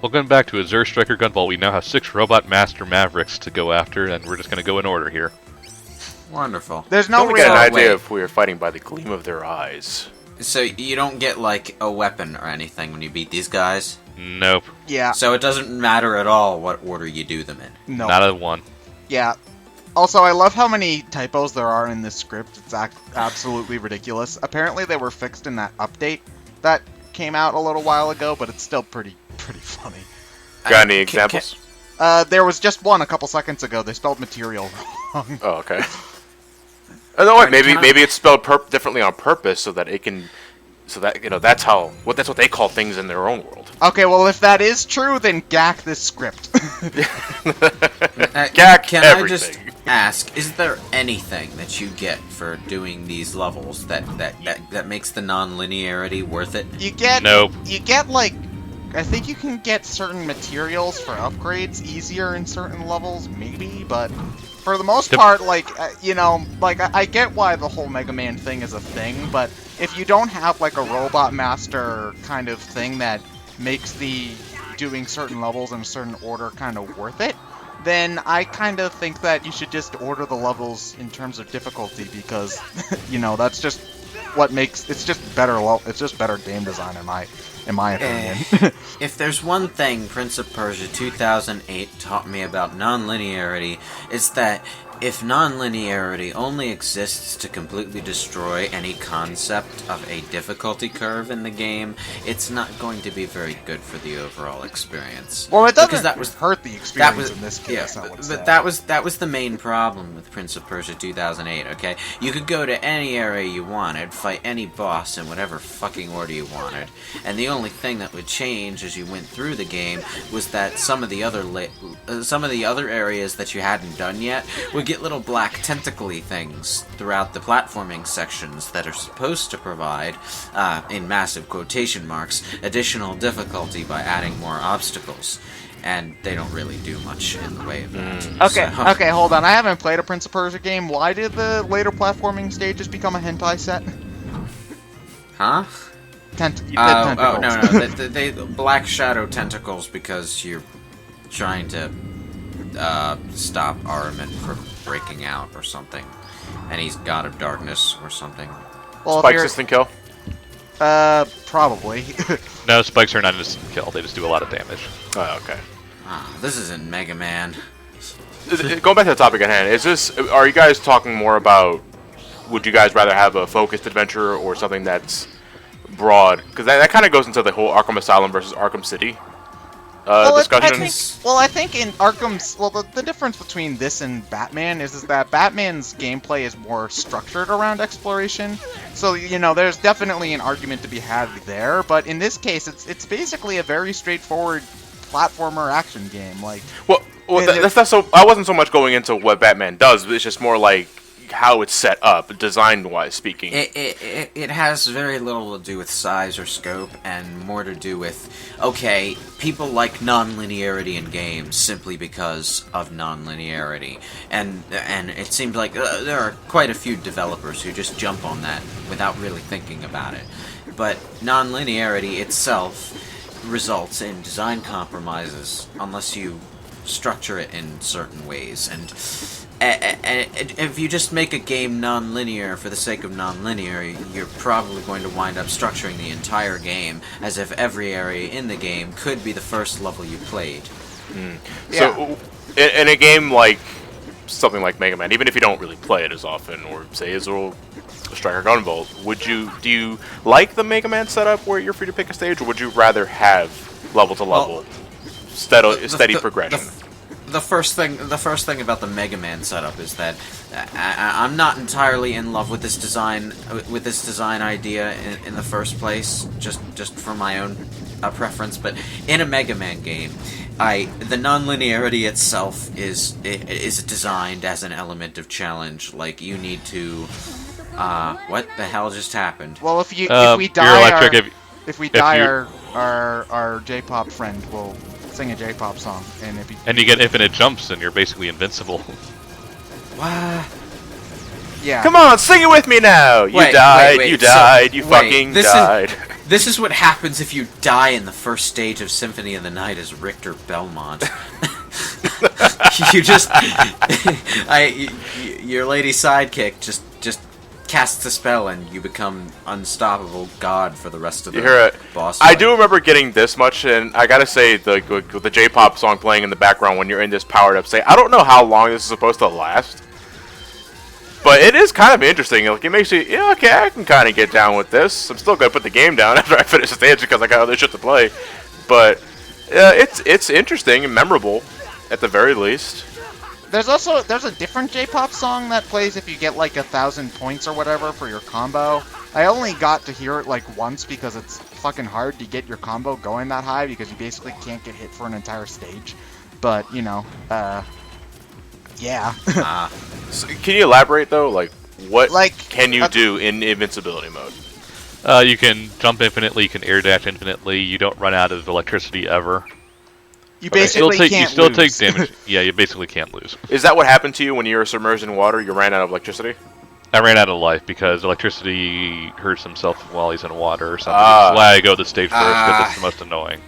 Welcome back to Azure Striker Gunvolt. We now have 6 robot master Mavericks to go after, and we're just going to go in order here. Wonderful. There's no real... real... get an idea if we are fighting by the gleam of their eyes. So you don't get, like, a weapon or anything when you beat these guys? Nope. Yeah. So it doesn't matter at all what order you do them in? No. Not a one. Yeah. Also, I love how many typos there are in this script. It's absolutely ridiculous. Apparently they were fixed in that update that came out a little while ago, but it's still pretty funny. Got any examples? There was just one a couple seconds ago. They spelled material wrong. Oh, okay. Oh, no, wait, maybe it's spelled differently on purpose so that it can, so that that's what they call things in their own world. Okay, well if that is true, then gack this script. Gack Can everything. I just ask, is there anything that you get for doing these levels that makes the non-linearity worth it? You get Nope. You get like, I think you can get certain materials for upgrades easier in certain levels, maybe, but for the most part, like, I get why the whole Mega Man thing is a thing, but if you don't have, like, a Robot Master kind of thing that makes the doing certain levels in a certain order kind of worth it, then I kind of think that you should just order the levels in terms of difficulty, because, that's just what makes, it's just better game design in my opinion. If there's one thing Prince of Persia 2008 taught me about non-linearity, it's that if non-linearity only exists to completely destroy any concept of a difficulty curve in the game, it's not going to be very good for the overall experience. Well, it doesn't hurt the experience in this case, yeah, I would but say. that was the main problem with Prince of Persia 2008, okay? You could go to any area you wanted, fight any boss in whatever fucking order you wanted, and the only thing that would change as you went through the game was that some of the other areas that you hadn't done yet would get little black tentacly things throughout the platforming sections that are supposed to provide, in massive quotation marks, additional difficulty by adding more obstacles. And they don't really do much in the way of that. Okay, hold on. I haven't played a Prince of Persia game. Why did the later platforming stages become a hentai set? Huh? Tentacles. No. They black shadow tentacles because you're trying to stop Armin from breaking out or something, and he's God of Darkness or something. Well, Spike instant kill? Probably. No, spikes are not an instant kill. They just do a lot of damage. Oh, okay. This isn't Mega Man. Going back to the topic at hand, are you guys talking more about, would you guys rather have a focused adventure or something that's broad? Because that kind of goes into the whole Arkham Asylum versus Arkham City discussion. I think in Arkham's... Well, the difference between this and Batman is that Batman's gameplay is more structured around exploration. So, there's definitely an argument to be had there. But in this case, it's basically a very straightforward platformer action game. Like, well, that's not so... I wasn't so much going into what Batman does, but it's just more like how it's set up, design-wise speaking. It has very little to do with size or scope, and more to do with, okay, people like non-linearity in games simply because of non-linearity, and it seems like there are quite a few developers who just jump on that without really thinking about it. But non-linearity itself results in design compromises unless you structure it in certain ways, and if you just make a game non-linear for the sake of non-linear, you're probably going to wind up structuring the entire game as if every area in the game could be the first level you played. So, in a game like something like Mega Man, even if you don't really play it as often, or say Azure Striker Gunvolt, do you like the Mega Man setup where you're free to pick a stage, or would you rather have level to level, steady progression? The first thing about the Mega Man setup is that I'm not entirely in love with this design idea in the first place, just for my own preference. But in a Mega Man game, the non-linearity itself is designed as an element of challenge. Like, you need to what the hell just happened? Well, if we die, you're our J-pop friend will sing a J-pop song, and you get infinite jumps, and you're basically invincible. What? Yeah. Come on, sing it with me now. You died. You fucking died. This is what happens if you die in the first stage of Symphony of the Night as Richter Belmont. You just, your lady sidekick just casts a spell and you become unstoppable god for the rest of the boss fight. I do remember getting this much, and I gotta say, with the J-pop song playing in the background when you're in this powered up state, I don't know how long this is supposed to last, but it is kind of interesting. Like, it makes you, yeah, okay, I can kind of get down with this. I'm still gonna put the game down after I finish the stage because I got other shit to play, but it's interesting and memorable at the very least. There's a different J-pop song that plays if you get like 1,000 points or whatever for your combo. I only got to hear it like once because it's fucking hard to get your combo going that high because you basically can't get hit for an entire stage. But, you know, yeah. So can you elaborate though? Like, what can you that's do in invincibility mode? You can jump infinitely, you can air dash infinitely, you don't run out of electricity ever. You basically can't You still lose. take damage. Yeah, you basically can't lose. Is that what happened to you when you were submerged in water? You ran out of electricity? I ran out of life because electricity hurts himself while he's in water or something. That's why I go to stage first, because it's the most annoying.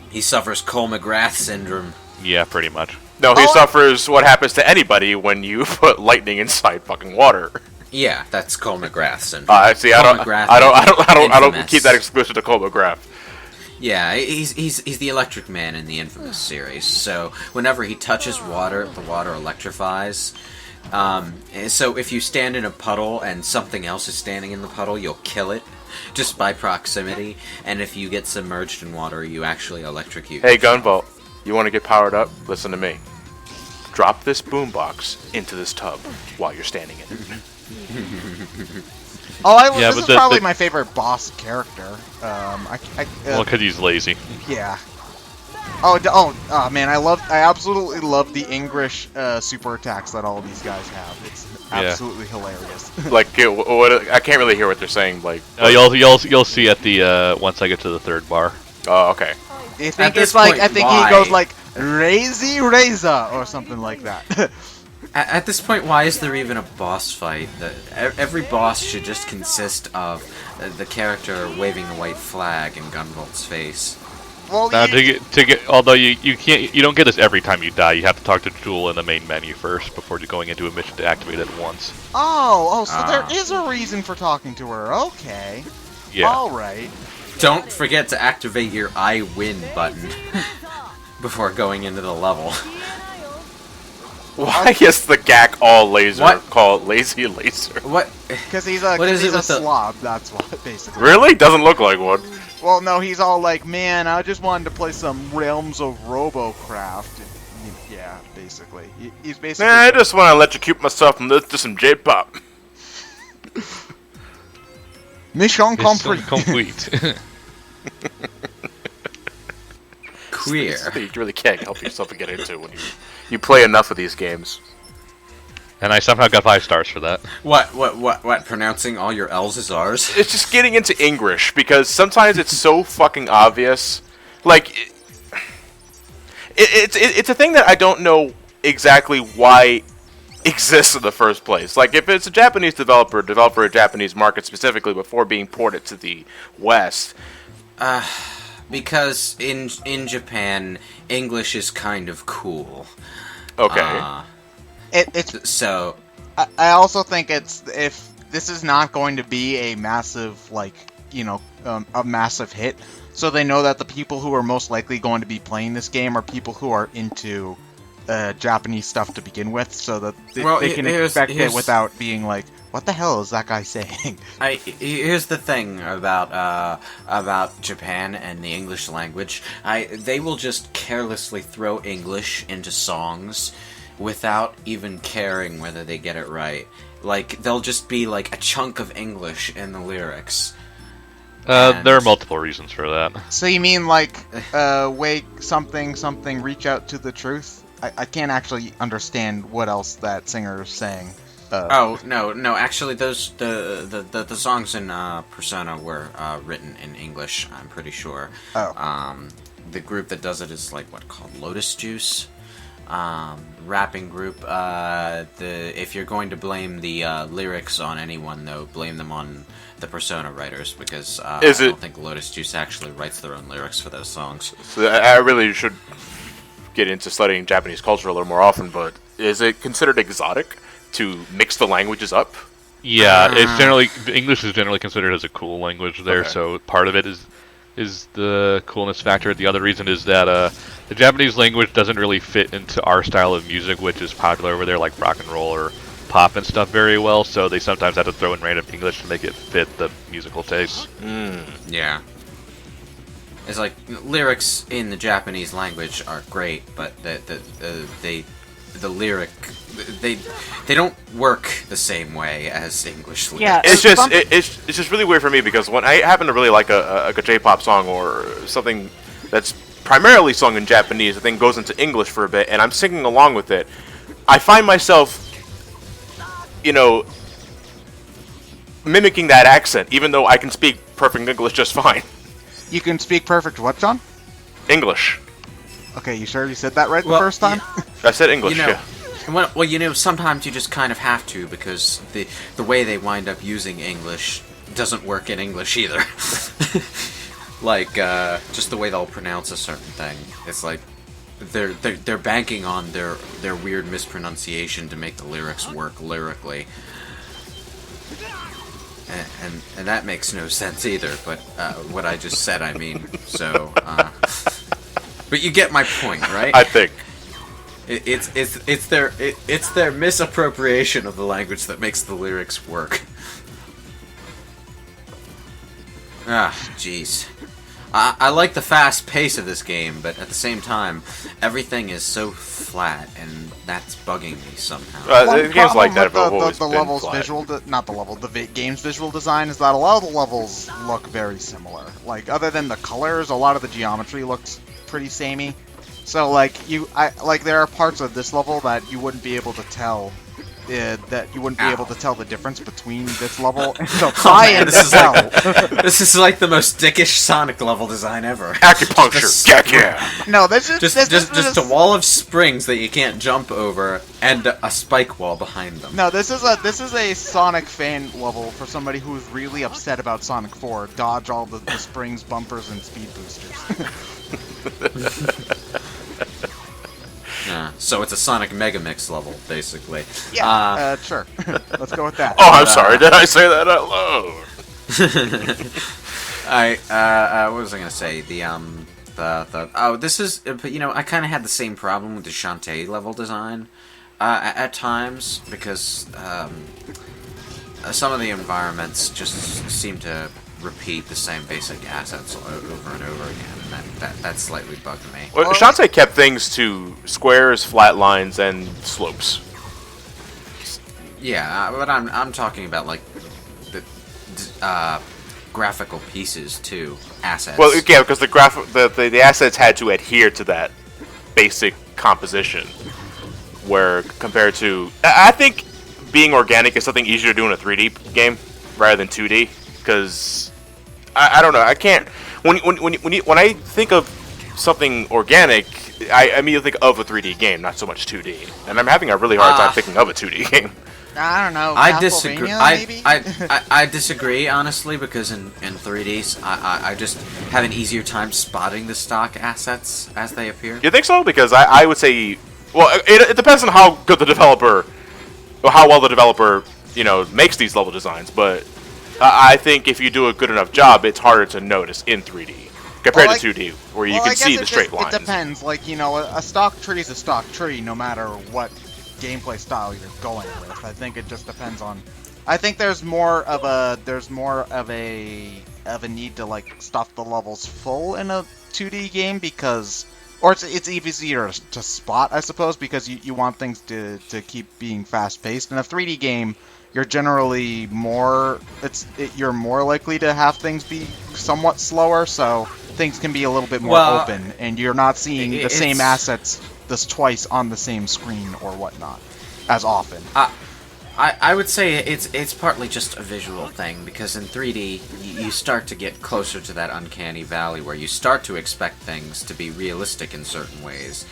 He suffers Cole McGrath syndrome. Yeah, pretty much. No, he suffers what happens to anybody when you put lightning inside fucking water. Yeah, that's Cole McGrath syndrome. I see. I don't keep that exclusive to Cole McGrath. Yeah, he's the Electric Man in the Infamous series. So whenever he touches water, the water electrifies. So if you stand in a puddle and something else is standing in the puddle, you'll kill it just by proximity. And if you get submerged in water, you actually electrocute. Hey, Gunvolt, you want to get powered up? Listen to me. Drop this boombox into this tub while you're standing in it. This is probably my favorite boss character. Well, because he's lazy. Yeah. Oh man, I absolutely love the English super attacks that all of these guys have. It's absolutely hilarious. Like, what? I can't really hear what they're saying. Like, you'll see at the once I get to the third bar. Oh, okay. I think it's like he goes like Razy Reza or something like that. At this point, why is there even a boss fight? Every boss should just consist of the character waving a white flag in Gunvolt's face. Well, although you don't get this every time you die. You have to talk to Jewel in the main menu first before going into a mission to activate it once. So there is a reason for talking to her. Okay. Yeah. All right. Don't forget to activate your I win button before going into the level. Why is the gack all laser called Lazy Laser? What? Because he's a slob, that's what, basically. Really? Doesn't look like one. Well, no, he's all like, man, I just wanted to play some Realms of Robocraft. Yeah, basically. He's basically... Man, I just want to electrocute myself and listen to some J-pop. Mission complete. Queer. You really can't help yourself to get into when you play enough of these games. And I somehow got 5 stars for that. What? Pronouncing all your L's as R's? It's just getting into English, because sometimes it's so fucking obvious. Like, it's a thing that I don't know exactly why exists in the first place. Like, if it's a Japanese developer a Japanese market specifically before being ported to the West... Because in Japan, English is kind of cool. Okay. It's so. I also think if this is not going to be a massive a massive hit, so they know that the people who are most likely going to be playing this game are people who are into Japanese stuff to begin with, so that they can expect it without being like, what the hell is that guy saying? Here's the thing about Japan and the English language. They will just carelessly throw English into songs without even caring whether they get it right. Like, they'll just be like a chunk of English in the lyrics. There are multiple reasons for that. So you mean like, wake something, reach out to the truth? I can't actually understand what else that singer is saying. No. Actually, the songs in Persona were written in English. I'm pretty sure. Oh. The group that does it is called Lotus Juice. rapping group. If you're going to blame the lyrics on anyone, though, blame them on the Persona writers, because I don't think Lotus Juice actually writes their own lyrics for those songs. So I really should get into studying Japanese culture a little more often, but is it considered exotic to mix the languages up? Yeah, it's generally English is generally considered as a cool language there, so part of it is the coolness factor. The other reason is that the Japanese language doesn't really fit into our style of music, which is popular over there, like rock and roll or pop and stuff, very well. So they sometimes have to throw in random English to make it fit the musical taste. Yeah. It's like lyrics in the Japanese language are great, but the lyric they don't work the same way as English lyrics. Yeah, it's just really weird for me because when I happen to really like a J-pop song or something that's primarily sung in Japanese, and then goes into English for a bit, and I'm singing along with it, I find myself, mimicking that accent, even though I can speak perfect English just fine. You can speak perfect what, John? English. Okay, you sure you said that right the first time? Yeah. I said English, yeah. Well, sometimes you just kind of have to, because the way they wind up using English doesn't work in English either. Like, just the way they'll pronounce a certain thing. It's like they're banking on their weird mispronunciation to make the lyrics work lyrically. And that makes no sense either, but what I just said, I mean, so... But you get my point, right? I think. It's their misappropriation of the language that makes the lyrics work. Ah, jeez. I like the fast pace of this game, but at the same time, everything is so flat, and that's bugging me somehow. Games like that have always the been level's flat. the game's visual design is that a lot of the levels look very similar. Like, other than the colors, a lot of the geometry looks pretty samey. So, like, there are parts of this level that you wouldn't be able to tell. Be able to tell the difference between this level and the this is like the most dickish Sonic level design ever. Acupuncture, gack. No, this is just a wall of springs that you can't jump over and a spike wall behind them. No, this is a Sonic fan level for somebody who's really upset about Sonic 4. Dodge all the springs, bumpers, and speed boosters. So it's a Sonic Mega Mix level, basically. Yeah, sure. Let's go with that. Oh, I'm sorry. Did I say that out loud? What was I gonna say? This is, I kind of had the same problem with the Shantae level design at times, because some of the environments just seem to repeat the same basic assets over and over again, and that slightly bugged me. Well, Shantae kept things to squares, flat lines, and slopes. Yeah, but I'm talking about, like, the graphical pieces too, assets. Well, yeah, because the assets had to adhere to that basic composition. Where compared to, I think being organic is something easier to do in a 3D game rather than 2D. Because I don't know, I can't. When I think of something organic, I immediately think of a 3D game, not so much 2D. And I'm having a really hard time thinking of a 2D game. I don't know. I disagree. Maybe? I disagree, honestly, because in 3Ds, I just have an easier time spotting the stock assets as they appear. You think so? Because I would say, well, it depends on how good the developer, or how well the developer, makes these level designs. But I think if you do a good enough job, it's harder to notice in 3D compared to 2D, where you can see the straight lines. It depends. Like, a stock tree is a stock tree, no matter what gameplay style you're going with. I think it just depends on. I think there's more of a need to, like, stuff the levels full in a 2D game because, or it's easier to spot, I suppose, because you want things to keep being fast paced. In a 3D game, you're generally you're more likely to have things be somewhat slower, so things can be a little bit more open, and you're not seeing the same assets this twice on the same screen or whatnot as often. I would say it's partly just a visual thing, because in 3D you start to get closer to that uncanny valley where you start to expect things to be realistic in certain ways,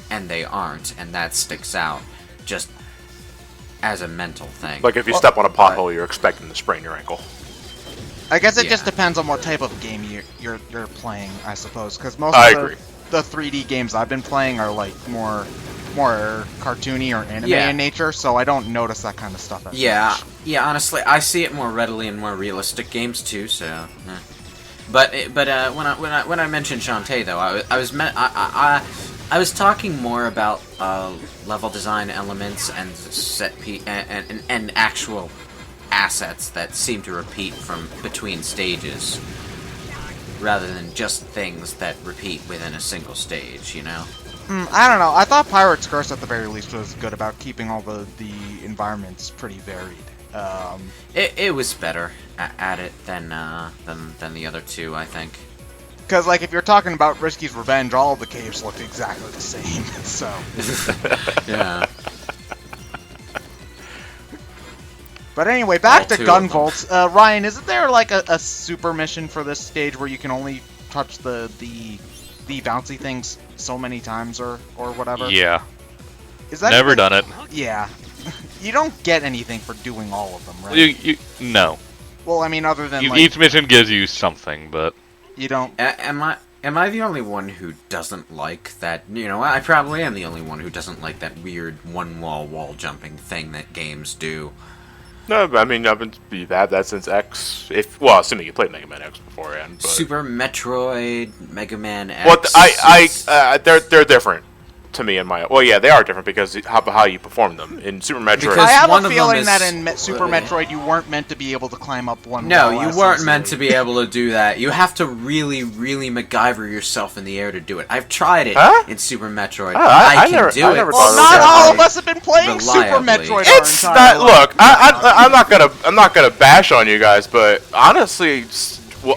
and they aren't, and that sticks out just as a mental thing. Like if you step on a pothole, you're expecting to sprain your ankle. I guess it Yeah. just depends on what type of game you're playing, I suppose. Because most I of agree. the 3D games I've been playing are like more cartoony or anime Yeah. in nature, so I don't notice that kind of stuff. As much. Yeah. Honestly, I see it more readily in more realistic games too. So, but when I mentioned Shantae though, I was talking more about level design elements and and actual assets that seem to repeat from between stages, rather than just things that repeat within a single stage. You know. I don't know. I thought Pirate's Curse at the very least was good about keeping all the environments pretty varied. It was better at it than the other two, I think. Because like if you're talking about Risky's Revenge, all of the caves look exactly the same. So Yeah. But anyway, back All to two of them. Gunvolt. Ryan, isn't there like a super mission for this stage where you can only touch the bouncy things so many times or whatever? Yeah. Is that Never even- done it. Yeah. You don't get anything for doing all of them, right? No. Well, I mean, other than like Each mission gives you something, but you don't. Am I the only one who doesn't like that? You know, I probably am the only one who doesn't like that weird wall jumping thing that games do. No, but I mean, I've been had that since X. Assuming you played Mega Man X beforehand. But... Super Metroid, Mega Man X. Well, they're different to me in my. Well, yeah, they are different because how you perform them in Super Metroid. Because I have one a of them feeling is- that in Super Metroid you weren't meant to be able to climb up one No, wall you as weren't easily. meant to be able to do that. You have to really, really MacGyver yourself in the air to do it. I've tried it Huh? in Super Metroid. I can never- do I it. never Well, thought not it was all that of us have been playing Super reliably. Metroid. It's our not. entire Look, life. I'm not gonna bash on you guys, but honestly,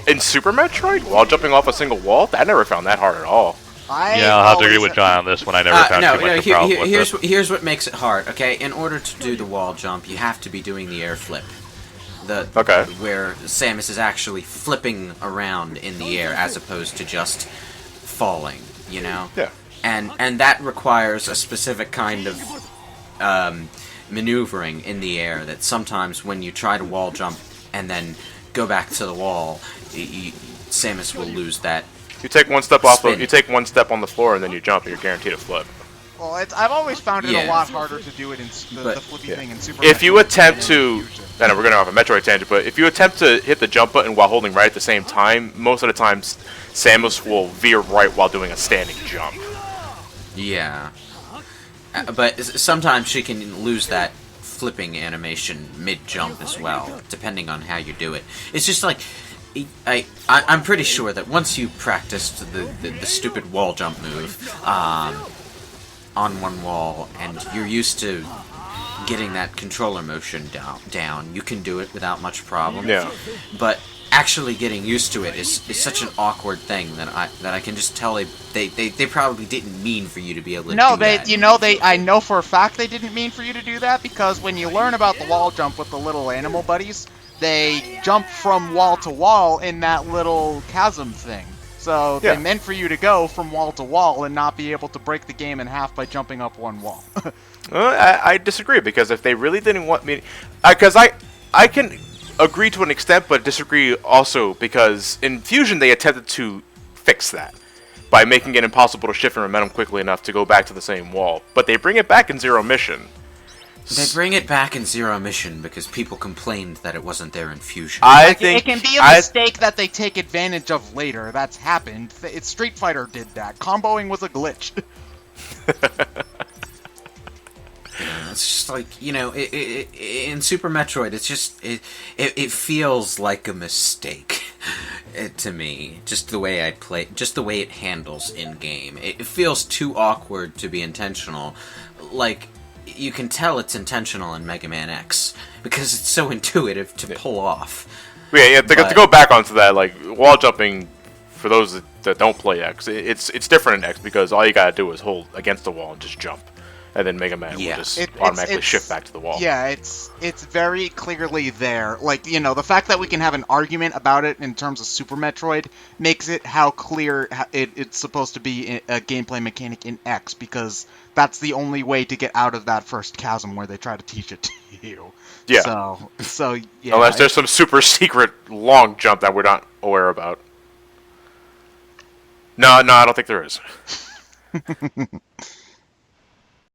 in Super Metroid, while jumping off a single wall, I never found that hard at all. yeah, I'll have to agree with John on this one. I never found too much of a problem with it. Here's what makes it hard. Okay, in order to do the wall jump, you have to be doing the air flip. Okay. Where Samus is actually flipping around in the air as opposed to just falling. You know. Yeah. And that requires a specific kind of maneuvering in the air that sometimes when you try to wall jump and then go back to the wall, Samus will lose that. You take one step off. Spin. You take one step on the floor, and then you jump. And you're guaranteed a flip. Well, I've always found it a Yeah. lot harder to do it in the But- flippy Yeah. thing in Super If you Metroid attempt than in to, Fusion. I know we're going off a Metroid tangent, but if you attempt to hit the jump button while holding right at the same time, most of the times Samus will veer right while doing a standing jump. Yeah. But sometimes she can lose that flipping animation mid-jump as well, depending on how you do it. It's just like... I'm pretty sure that once you practiced the stupid wall jump move on one wall, and you're used to getting that controller motion down, you can do it without much problem. Yeah. But actually getting used to it is such an awkward thing that I can just tell they probably didn't mean for you to be able to No, do that. I know for a fact they didn't mean for you to do that, because when you learn about the wall jump with the little animal buddies, they jump from wall to wall in that little chasm thing. So Yeah. they meant for you to go from wall to wall and not be able to break the game in half by jumping up one wall. I disagree, because if they really didn't want me, because I can agree to an extent, but disagree also because in Fusion they attempted to fix that by making it impossible to shift in momentum quickly enough to go back to the same wall. But they bring it back in Zero Mission. They bring it back in Zero Mission because people complained that it wasn't there in Fusion. I think it can be a mistake that they take advantage of later. That's happened. Street Fighter did that. Comboing was a glitch. It's just like, you know, in Super Metroid, it's just it feels like a mistake to me. Just the way I play, just the way it handles in game. It feels too awkward to be intentional. Like, you can tell it's intentional in Mega Man X because it's so intuitive to pull off. Yeah, to go back onto that, like wall jumping, for those that don't play X, it's different in X because all you gotta do is hold against the wall and just jump. and then Mega Man Yeah. will just automatically shift back to the wall. Yeah, it's very clearly there. Like, the fact that we can have an argument about it in terms of Super Metroid makes it how clear it's supposed to be a gameplay mechanic in X, because that's the only way to get out of that first chasm where they try to teach it to you. Yeah. So yeah. Unless there's some super secret long jump that we're not aware about. No, I don't think there is.